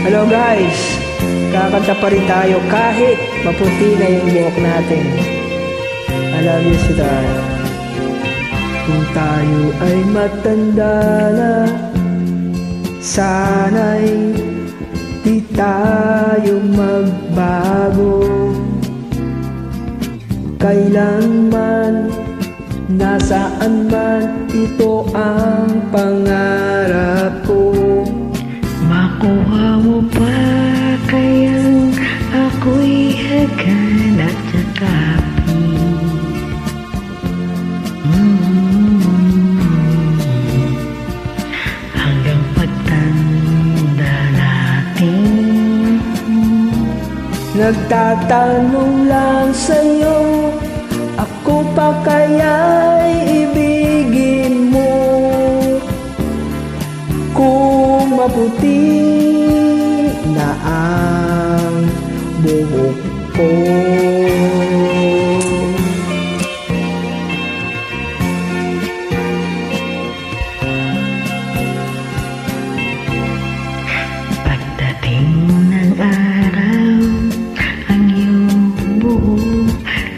Hello guys, kakanta pa rin tayo kahit maputi na yung buhok natin. I love you, sweetheart. Kung tayo ay matanda na, sana'y di tayo magbago. Kailanman, nasaan man, ito ang pangarap ko. Makuha mo pa kayang ako'y haganap sa kapi. Hanggang pagtanda natin, nagtatanong lang sa'yo, ako pa kaya'y ibigin mo? Kung maputi na ang buhok ko. pagdating ng araw, ang iyong buhok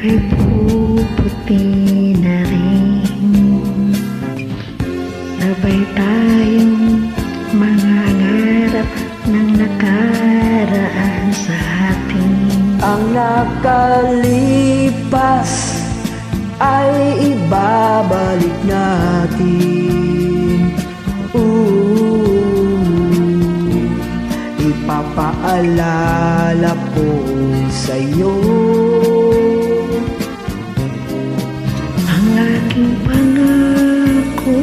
ay puputi na rin. Sabay tayong mangangarap ng nakaraan sa atin. Ang nakalipas ay ibabalik natin. Ipapaalala ko sa'yo Ang aking pangako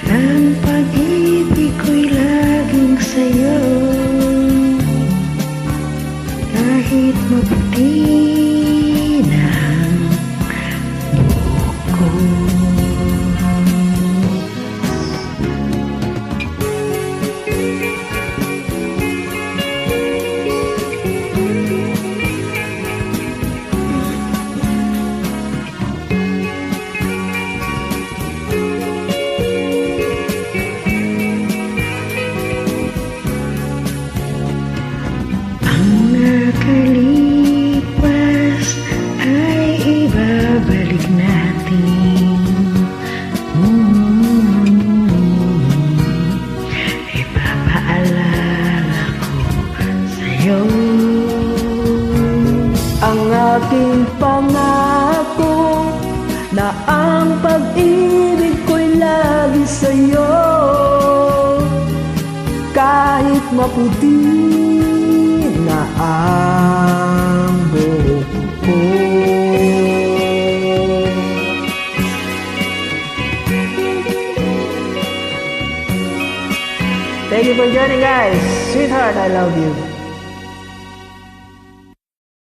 ng pag-ibig ko'y laging sa'yo. Kahit maputi na ang buhok ko. Nakalipas ay ibabalik natin. Ipapaalala ko sa'yo ang aking pangako na ang pag-ibig ko'y lagi sa'yo. Kahit maputi na ang buhok ko. Thank you for joining, guys. Sweetheart, I love you.